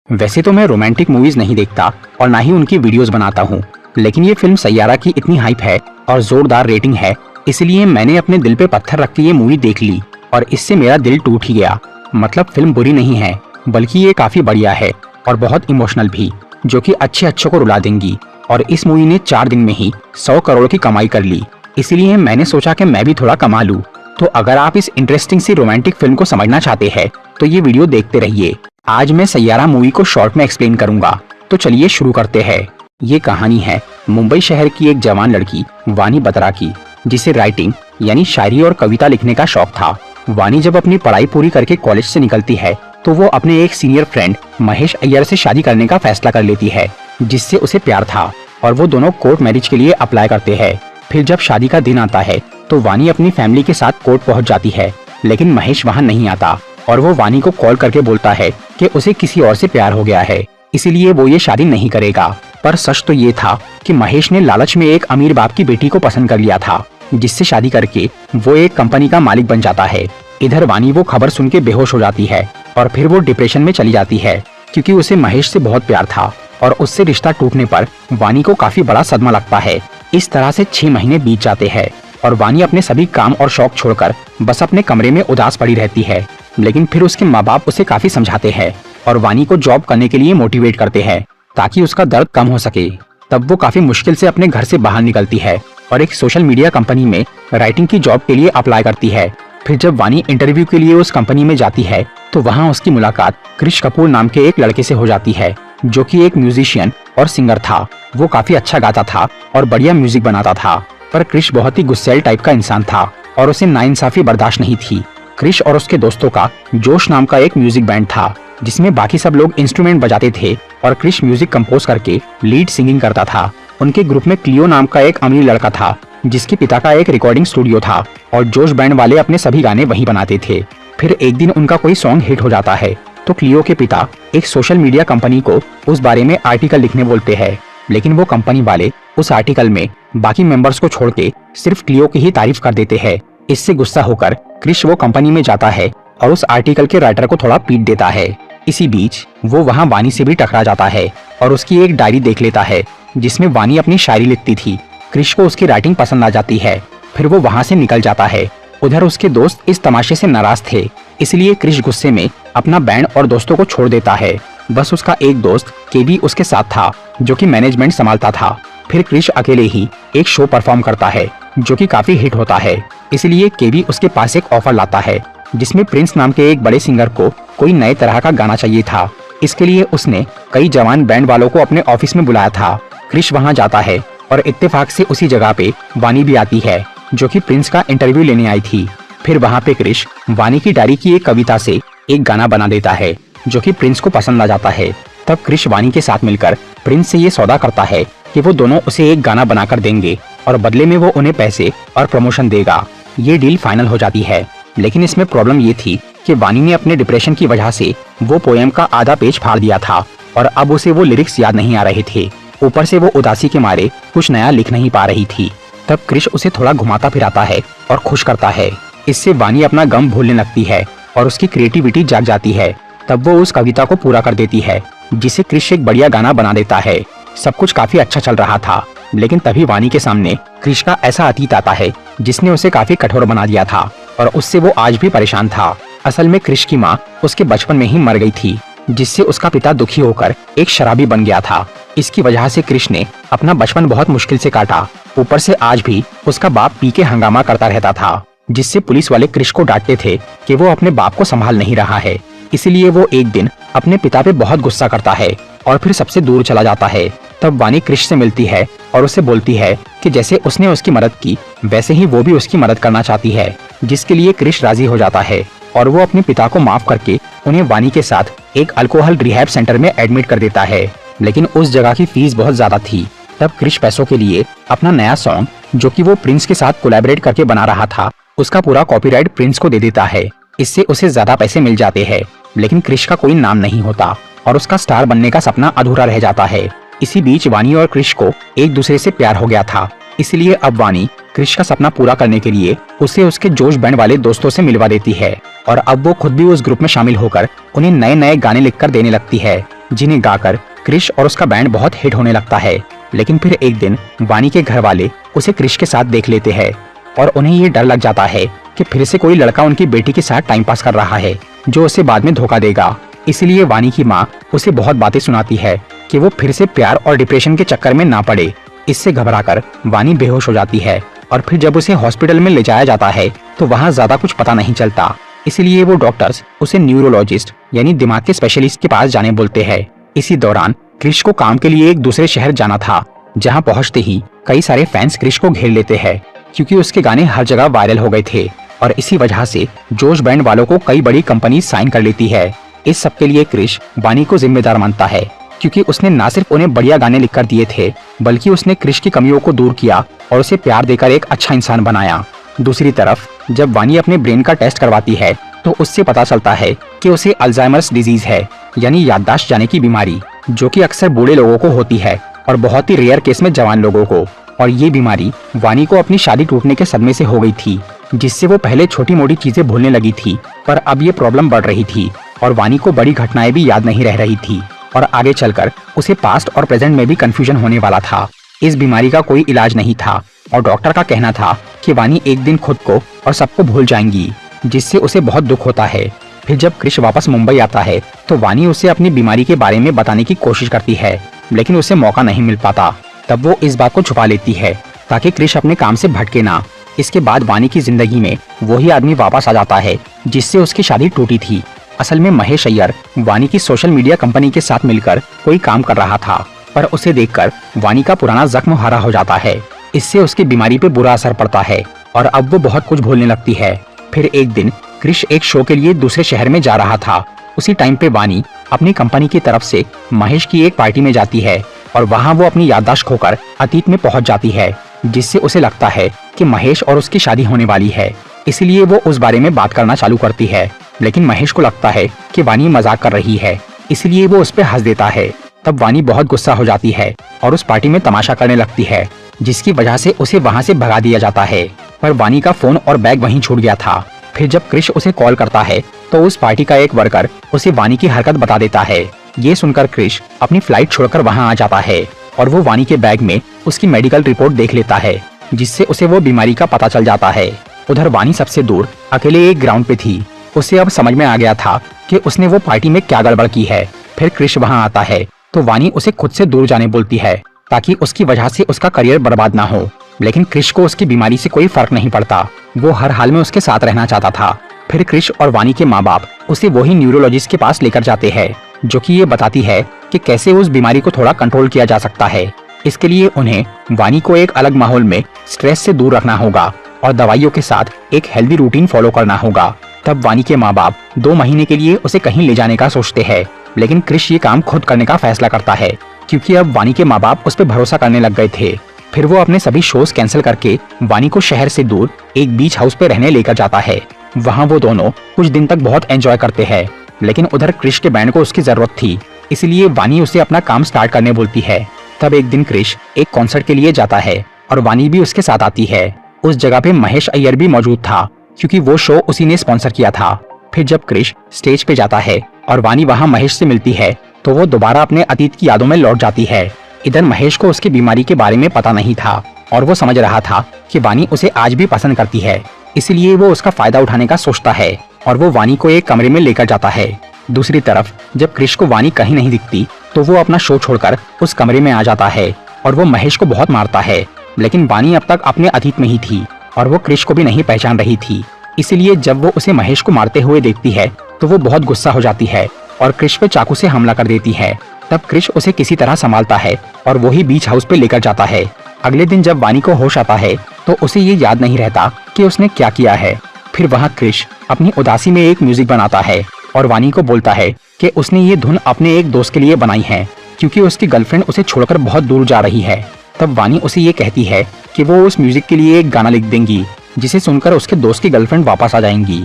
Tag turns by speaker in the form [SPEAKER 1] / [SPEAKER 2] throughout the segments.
[SPEAKER 1] वैसे तो मैं रोमांटिक मूवीज नहीं देखता और ना ही उनकी वीडियोस बनाता हूँ, लेकिन ये फिल्म सैयारा की इतनी हाइप है और जोरदार रेटिंग है, इसलिए मैंने अपने दिल पे पत्थर रख के ये मूवी देख ली और इससे मेरा दिल टूट ही गया। मतलब फिल्म बुरी नहीं है, बल्कि ये काफी बढ़िया है और बहुत इमोशनल भी, जो कि अच्छे को रुला देंगी। और इस मूवी ने 4 दिन में ही 100 करोड़ की कमाई कर ली, इसलिए मैंने सोचा कि मैं भी थोड़ा कमा लूं। तो अगर आप इस इंटरेस्टिंग सी रोमांटिक फिल्म को समझना चाहते हैं तो ये वीडियो देखते रहिए। आज मैं सैयारा मूवी को शॉर्ट में एक्सप्लेन करूंगा, तो चलिए शुरू करते हैं। ये कहानी है मुंबई शहर की एक जवान लड़की वानी बत्रा की, जिसे राइटिंग यानी शायरी और कविता लिखने का शौक था। वानी जब अपनी पढ़ाई पूरी करके कॉलेज से निकलती है तो वो अपने एक सीनियर फ्रेंड महेश अय्यर से शादी करने का फैसला कर लेती है, जिससे उसे प्यार था और वो दोनों कोर्ट मैरिज के लिए अप्लाई करते हैं। फिर जब शादी का दिन आता है तो वानी अपनी फैमिली के साथ कोर्ट पहुंच जाती है, लेकिन महेश वहां नहीं आता और वो वानी को कॉल करके बोलता है कि उसे किसी और से प्यार हो गया है, इसीलिए वो ये शादी नहीं करेगा। पर सच तो ये था कि महेश ने लालच में एक अमीर बाप की बेटी को पसंद कर लिया था, जिससे शादी करके वो एक कंपनी का मालिक बन जाता है। इधर वानी वो खबर सुन के बेहोश हो जाती है और फिर वो डिप्रेशन में चली जाती है, क्योंकि उसे महेश से बहुत प्यार था और उससे रिश्ता टूटने पर वानी को काफी बड़ा सदमा लगता है। इस तरह से 6 महीने बीत जाते हैं और वानी अपने सभी काम और शौक छोड़कर बस अपने कमरे में उदास पड़ी रहती है। लेकिन फिर उसके माँ बाप उसे काफी समझाते हैं और वानी को जॉब करने के लिए मोटिवेट करते हैं ताकि उसका दर्द कम हो सके। तब वो काफी मुश्किल से अपने घर से बाहर निकलती है और एक सोशल मीडिया कंपनी में राइटिंग की जॉब के लिए अप्लाई करती है। फिर जब वानी इंटरव्यू के लिए उस कंपनी में जाती है तो वहाँ उसकी मुलाकात क्रिश कपूर नाम के एक लड़के से हो जाती है, जो कि एक म्यूजिशियन और सिंगर था। वो काफी अच्छा गाता था और बढ़िया म्यूजिक बनाता था, पर क्रिश बहुत ही गुस्सैल टाइप का इंसान था और उसे नाइंसाफी बर्दाश्त नहीं थी। क्रिश और उसके दोस्तों का जोश नाम का एक म्यूजिक बैंड था, जिसमें बाकी सब लोग इंस्ट्रूमेंट बजाते थे और क्रिश म्यूजिक कंपोज करके लीड सिंगिंग करता था। उनके ग्रुप में क्लियो नाम का एक अमीर लड़का था, जिसके पिता का एक रिकॉर्डिंग स्टूडियो था और जोश बैंड वाले अपने सभी गाने वहीं बनाते थे। फिर एक दिन उनका कोई सॉन्ग हिट हो जाता है तो क्लियो के पिता एक सोशल मीडिया कंपनी को उस बारे में आर्टिकल लिखने बोलते हैं, लेकिन वो कंपनी वाले उस आर्टिकल में बाकी मेंबर्स को छोड़ के सिर्फ क्लियो की ही तारीफ कर देते हैं। इससे गुस्सा होकर क्रिश वो कंपनी में जाता है और उस आर्टिकल के राइटर को थोड़ा पीट देता है। इसी बीच वो वहाँ वानी से भी टकरा जाता है और उसकी एक डायरी देख लेता है जिसमें वानी अपनी शायरी लिखती थी। क्रिश को उसकी राइटिंग पसंद आ जाती है, फिर वो वहाँ से निकल जाता है। उधर उसके दोस्त इस तमाशे से नाराज थे, इसलिए क्रिश गुस्से में अपना बैंड और दोस्तों को छोड़ देता है। बस उसका एक दोस्त केवी उसके साथ था, जो कि मैनेजमेंट संभालता था। फिर क्रिश अकेले ही एक शो परफॉर्म करता है, जो कि काफी हिट होता है, इसलिए केवी उसके पास एक ऑफर लाता है जिसमें प्रिंस नाम के एक बड़े सिंगर को कोई नए तरह का गाना चाहिए था। इसके लिए उसने कई जवान बैंड वालों को अपने ऑफिस में बुलाया था। क्रिश वहाँ जाता है और इत्तेफाक से उसी जगह पे वानी भी आती है, जो कि प्रिंस का इंटरव्यू लेने आई थी। फिर वहाँ पे क्रिश वानी की डायरी की एक कविता से एक गाना बना देता है, जो कि प्रिंस को पसंद आ जाता है। तब क्रिश वानी के साथ मिलकर प्रिंस से ये सौदा करता है कि वो दोनों उसे एक गाना बनाकर देंगे और बदले में वो उन्हें पैसे और प्रमोशन देगा। ये डील फाइनल हो जाती है, लेकिन इसमें प्रॉब्लम ये थी कि वानी ने अपने डिप्रेशन की वजह से वो पोएम का आधा पेज फाड़ दिया था और अब उसे वो लिरिक्स याद नहीं आ रहे थे। ऊपर से वो उदासी के मारे कुछ नया लिख नहीं पा रही थी। तब क्रिश उसे थोड़ा घुमाता फिराता है और खुश करता है। इससे वानी अपना गम भूलने लगती है और उसकी क्रिएटिविटी जाग जाती है। तब वो उस कविता को पूरा कर देती है, जिसे क्रिश एक बढ़िया गाना बना देता है। सब कुछ काफी अच्छा चल रहा था, लेकिन तभी वानी के सामने क्रिश का ऐसा अतीत आता है जिसने उसे काफी कठोर बना दिया था और उससे वो आज भी परेशान था। असल में क्रिश की माँ उसके बचपन में ही मर गई थी, जिससे उसका पिता दुखी होकर एक शराबी बन गया था। इसकी वजह से क्रिश ने अपना बचपन बहुत मुश्किल से काटा। ऊपर से आज भी उसका बाप पी के हंगामा करता रहता था, जिससे पुलिस वाले क्रिश को डांटते थे कि वो अपने बाप को संभाल नहीं रहा है। इसीलिए वो एक दिन अपने पिता पे बहुत गुस्सा करता है और फिर सबसे दूर चला जाता है। तब वानी क्रिश से मिलती है और उसे बोलती है कि जैसे उसने उसकी मदद की, वैसे ही वो भी उसकी मदद करना चाहती है, जिसके लिए क्रिश राजी हो जाता है और वो अपने पिता को माफ करके उन्हें वानी के साथ एक अल्कोहल रिहैब सेंटर में एडमिट कर देता है। लेकिन उस जगह की फीस बहुत ज्यादा थी। तब क्रिश पैसों के लिए अपना नया सॉन्ग, जो कि वो प्रिंस के साथ कोलैबोरेट करके बना रहा था, उसका पूरा कॉपीराइट प्रिंस को दे देता है। इससे उसे ज्यादा पैसे मिल जाते हैं, लेकिन क्रिश का कोई नाम नहीं होता और उसका स्टार बनने का सपना अधूरा रह जाता है। इसी बीच वानी और क्रिश को एक दूसरे से प्यार हो गया था इसलिए अब वानी क्रिश का सपना पूरा करने के लिए उसे उसके जोश बैंड वाले दोस्तों से मिलवा देती है और अब वो खुद भी उस ग्रुप में शामिल होकर उन्हें नए नए गाने लिखकर देने लगती है, जिन्हें गाकर क्रिश और उसका बैंड बहुत हिट होने लगता है। लेकिन फिर एक दिन वानी के घर वाले उसे क्रिश के साथ देख लेते हैं और उन्हें ये डर लग जाता है कि फिर से कोई लड़का उनकी बेटी के साथ टाइम पास कर रहा है जो उसे बाद में धोखा देगा। इसलिए वानी की माँ उसे बहुत बातें सुनाती है कि वो फिर से प्यार और डिप्रेशन के चक्कर में ना पड़े। इससे घबराकर वानी बेहोश हो जाती है और फिर जब उसे हॉस्पिटल में ले जाया जाता है तो वहाँ ज्यादा कुछ पता नहीं चलता। इसलिए वो डॉक्टर्स उसे न्यूरोलॉजिस्ट यानी दिमाग के स्पेशलिस्ट के पास जाने बोलते हैं। इसी दौरान क्रिश को काम के लिए एक दूसरे शहर जाना था, जहाँ पहुँचते ही कई सारे फैंस क्रिश को घेर लेते हैं क्योंकि उसके गाने हर जगह वायरल हो गए थे और इसी वजह से जोश बैंड वालों को कई बड़ी कंपनी साइन कर लेती है। इस सब के लिए क्रिश वानी को जिम्मेदार मानता है क्योंकि उसने न सिर्फ उन्हें बढ़िया गाने लिखकर दिए थे बल्कि उसने क्रिश की कमियों को दूर किया और उसे प्यार देकर एक अच्छा इंसान बनाया। दूसरी तरफ जब वानी अपने ब्रेन का टेस्ट करवाती है तो उससे पता चलता है कि उसे अल्जाइमर्स डिजीज है यानी याददाश्त जाने की बीमारी, जो कि अक्सर बूढ़े लोगों को होती है और बहुत ही रेयर केस में जवान लोगों को। और ये बीमारी वानी को अपनी शादी टूटने के सदमे से हो गई थी, जिससे वो पहले छोटी मोटी चीजें भूलने लगी थी, पर अब ये प्रॉब्लम बढ़ रही थी और वानी को बड़ी घटनाएं भी याद नहीं रह रही थी और आगे चलकर उसे पास्ट और प्रेजेंट में भी कंफ्यूजन होने वाला था। इस बीमारी का कोई इलाज नहीं था और डॉक्टर का कहना था कि वानी एक दिन खुद को और सबको भूल जाएंगी, जिससे उसे बहुत दुख होता है। फिर जब क्रिश वापस मुंबई आता है तो वानी उसे अपनी बीमारी के बारे में बताने की कोशिश करती है, लेकिन उसे मौका नहीं मिल पाता। तब वो इस बात को छुपा लेती है ताकि क्रिश अपने काम से भटके ना। इसके बाद वानी की जिंदगी में वही आदमी वापस आ जाता है जिससे उसकी शादी टूटी थी। असल में महेश अय्यर वानी की सोशल मीडिया कंपनी के साथ मिलकर कोई काम कर रहा था, पर उसे देखकर वानी का पुराना जख्म हरा हो जाता है। इससे उसकी बीमारी पे बुरा असर पड़ता है और अब वो बहुत कुछ भूलने लगती है। फिर एक दिन क्रिश एक शो के लिए दूसरे शहर में जा रहा था। उसी टाइम पे वानी अपनी कंपनी की तरफ से महेश की एक पार्टी में जाती है और वहाँ वो अपनी याददाश्त खोकर अतीत में पहुँच जाती है, जिससे उसे लगता है कि महेश और उसकी शादी होने वाली है। इसलिए वो उस बारे में बात करना चालू करती है, लेकिन महेश को लगता है कि वानी मजाक कर रही है, इसलिए वो उस पर हंस देता है। तब वानी बहुत गुस्सा हो जाती है और उस पार्टी में तमाशा करने लगती है, जिसकी वजह से उसे वहाँ से भगा दिया जाता है। पर वानी का फोन और बैग वहीं छूट गया था। फिर जब क्रिश उसे कॉल करता है तो उस पार्टी का एक वर्कर उसे वानी की हरकत बता देता है। ये सुनकर क्रिश अपनी फ्लाइट छोड़कर वहाँ आ जाता है और वो वानी के बैग में उसकी मेडिकल रिपोर्ट देख लेता है, जिससे उसे वो बीमारी का पता चल जाता है। उधर वानी सबसे दूर अकेले एक ग्राउंड पे थी। उसे अब समझ में आ गया था कि उसने वो पार्टी में क्या गड़बड़ की है। फिर क्रिश वहाँ आता है तो वानी उसे खुद से दूर जाने बोलती है ताकि उसकी वजह से उसका करियर बर्बाद ना हो, लेकिन क्रिश को उसकी बीमारी से कोई फर्क नहीं पड़ता। वो हर हाल में उसके साथ रहना चाहता था। फिर क्रिश और वानी के माँ बाप उसे वही न्यूरोलॉजिस्ट के पास लेकर जाते हैं, जो कि ये बताती है कि कैसे उस बीमारी को थोड़ा कंट्रोल किया जा सकता है। इसके लिए उन्हें वानी को एक अलग माहौल में स्ट्रेस से दूर रखना होगा और दवाइयों के साथ एक हेल्दी रूटीन फॉलो करना होगा। तब वानी के माँ बाप 2 महीने के लिए उसे कहीं ले जाने का सोचते हैं, लेकिन क्रिश ये काम खुद करने का फैसला करता है क्योंकि अब वानी के माँ बाप उस पर भरोसा करने लग गए थे। फिर वो अपने सभी शोज कैंसिल करके वानी को शहर से दूर एक बीच हाउस पे रहने लेकर जाता है। वहाँ वो दोनों कुछ दिन तक बहुत एंजॉय करते हैं, लेकिन उधर क्रिश के बैंड को उसकी जरूरत थी, इसलिए वानी उसे अपना काम स्टार्ट करने बोलती है। तब एक दिन क्रिश एक कॉन्सर्ट के लिए जाता है और वानी भी उसके साथ आती है। उस जगह पे महेश अय्यर भी मौजूद था क्योंकि वो शो उसी ने स्पॉन्सर किया था। फिर जब क्रिश स्टेज पे जाता है और वानी वहाँ महेश से मिलती है तो वो दोबारा अपने अतीत की यादों में लौट जाती है। इधर महेश को उसकी बीमारी के बारे में पता नहीं था और वो समझ रहा था कि वानी उसे आज भी पसंद करती है, इसलिए वो उसका फायदा उठाने का सोचता है और वो वानी को एक कमरे में लेकर जाता है। दूसरी तरफ जब क्रिश को वानी कहीं नहीं दिखती तो वो अपना शो छोड़कर उस कमरे में आ जाता है और वो महेश को बहुत मारता है, लेकिन वानी अब तक अपने अतीत में ही थी और वो क्रिश को भी नहीं पहचान रही थी। इसलिए जब वो उसे महेश को मारते हुए देखती है तो वो बहुत गुस्सा हो जाती है और क्रिश पे चाकू से हमला कर देती है। तब क्रिश उसे किसी तरह संभालता है और वही बीच हाउस पे लेकर जाता है। अगले दिन जब वानी को होश आता है तो उसे ये याद नहीं रहता कि उसने क्या किया है। फिर वहाँ क्रिश अपनी उदासी में एक म्यूजिक बनाता है और वानी को बोलता है कि उसने ये धुन अपने एक दोस्त के लिए बनाई है क्योंकि उसकी गर्लफ्रेंड उसे छोड़कर बहुत दूर जा रही है। तब वानी उसे ये कहती है कि वो उस म्यूजिक के लिए एक गाना लिख देंगी जिसे सुनकर उसके दोस्त की गर्लफ्रेंड वापस आ जाएंगी।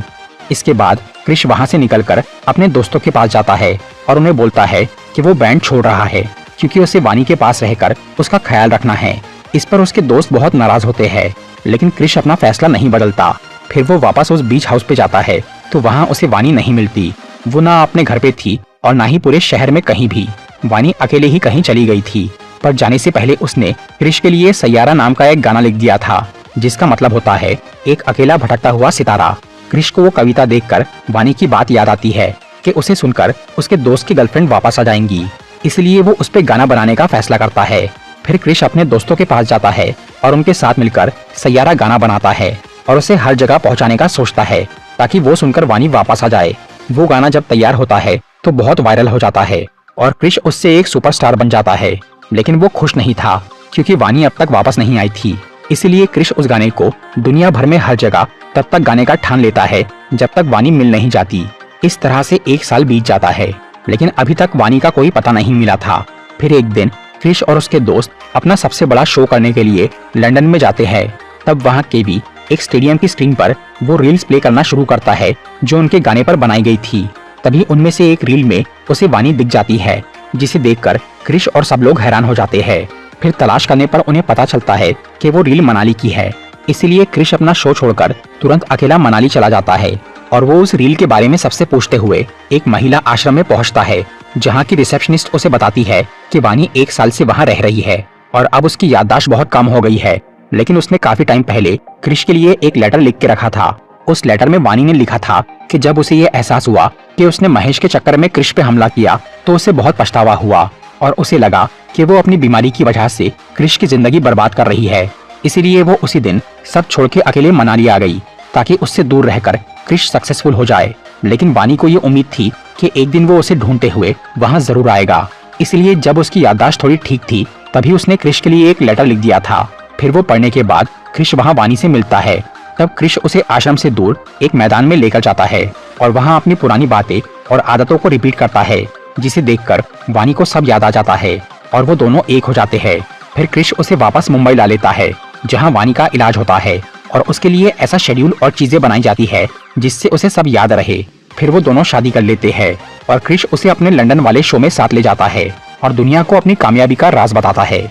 [SPEAKER 1] इसके बाद क्रिश वहाँ से निकलकर अपने दोस्तों के पास जाता है और उन्हें बोलता है कि वो बैंड छोड़ रहा है क्योंकि उसे वानी के पास रहकर उसका ख्याल रखना है। इस पर उसके दोस्त बहुत नाराज होते हैं, लेकिन क्रिश अपना फैसला नहीं बदलता। फिर वो वापस उस बीच हाउस पे जाता है तो वहाँ उसे वानी नहीं मिलती। वो ना अपने घर पे थी और ना ही पूरे शहर में कहीं भी। वानी अकेले ही कहीं चली गई थी, पर जाने से पहले उसने क्रिश के लिए सैयारा नाम का एक गाना लिख दिया था, जिसका मतलब होता है एक अकेला भटकता हुआ सितारा। क्रिश को वो कविता देखकर वानी की बात याद आती है कि उसे सुनकर उसके दोस्त की गर्लफ्रेंड वापस आ जाएंगी, इसलिए वो उस पे गाना बनाने का फैसला करता है। फिर क्रिश अपने दोस्तों के पास जाता है और उनके साथ मिलकर सैयारा गाना बनाता है और उसे हर जगह पहुंचाने का सोचता है ताकि वो सुनकर वानी वापस आ जाए। वो गाना जब तैयार होता है तो बहुत वायरल हो जाता है और क्रिश उससे एक सुपरस्टार बन जाता है। लेकिन वो खुश नहीं था क्योंकि वानी अब तक वापस नहीं आई थी, इसलिए क्रिश उस गाने को दुनिया भर में हर जगह तब तक गाने का ठान लेता है जब तक वानी मिल नहीं जाती। इस तरह से 1 साल बीत जाता है, लेकिन अभी तक वानी का कोई पता नहीं मिला था। फिर एक दिन क्रिश और उसके दोस्त अपना सबसे बड़ा शो करने के लिए लंदन में जाते हैं। तब वहाँ केवी एक स्टेडियम की स्क्रीन पर वो रील्स प्ले करना शुरू करता है जो उनके गाने पर बनाई गई थी। तभी उनमें से एक रील में उसे वानी दिख जाती है, जिसे देखकर क्रिश और सब लोग हैरान हो जाते हैं। फिर तलाश करने पर उन्हें पता चलता है कि वो रील मनाली की है, इसीलिए क्रिश अपना शो छोड़कर तुरंत अकेला मनाली चला जाता है और वो उस रील के बारे में सबसे पूछते हुए एक महिला आश्रम में पहुंचता है, जहां की रिसेप्शनिस्ट उसे बताती है कि वानी 1 साल से वहां रह रही है और अब उसकी याददाश्त बहुत कम हो गई है, लेकिन उसने काफी टाइम पहले क्रिश के लिए एक लेटर लिख के रखा था। उस लेटर में वानी ने लिखा था कि जब उसे ये एहसास हुआ कि उसने महेश के चक्कर में क्रिश पे हमला किया तो उसे बहुत पछतावा हुआ और उसे लगा कि वो अपनी बीमारी की वजह से क्रिश की जिंदगी बर्बाद कर रही है। इसीलिए वो उसी दिन सब छोड़ के अकेले मनाली आ गई ताकि उससे दूर रहकर क्रिश सक्सेसफुल हो जाए। लेकिन वानी को ये उम्मीद थी कि एक दिन वो उसे ढूंढते हुए वहाँ जरूर आएगा, इसलिए जब उसकी याददाश्त थोड़ी ठीक थी तभी उसने क्रिश के लिए एक लेटर लिख दिया था। फिर वो पढ़ने के बाद क्रिश वहाँ वानी से मिलता है। तब क्रिश उसे आश्रम से दूर एक मैदान में लेकर जाता है और वहाँ अपनी पुरानी बातें और आदतों को रिपीट करता है, जिसे देखकर वानी को सब याद आ जाता है और वो दोनों एक हो जाते हैं। फिर क्रिश उसे वापस मुंबई ला लेता है, जहाँ वानी का इलाज होता है और उसके लिए ऐसा शेड्यूल और चीजें बनाई जाती है जिससे उसे सब याद रहे। फिर वो दोनों शादी कर लेते हैं और क्रिश उसे अपने लंदन वाले शो में साथ ले जाता है और दुनिया को अपनी कामयाबी का राज बताता है।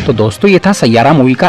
[SPEAKER 1] तो दोस्तों, ये था सैयारा मूवी का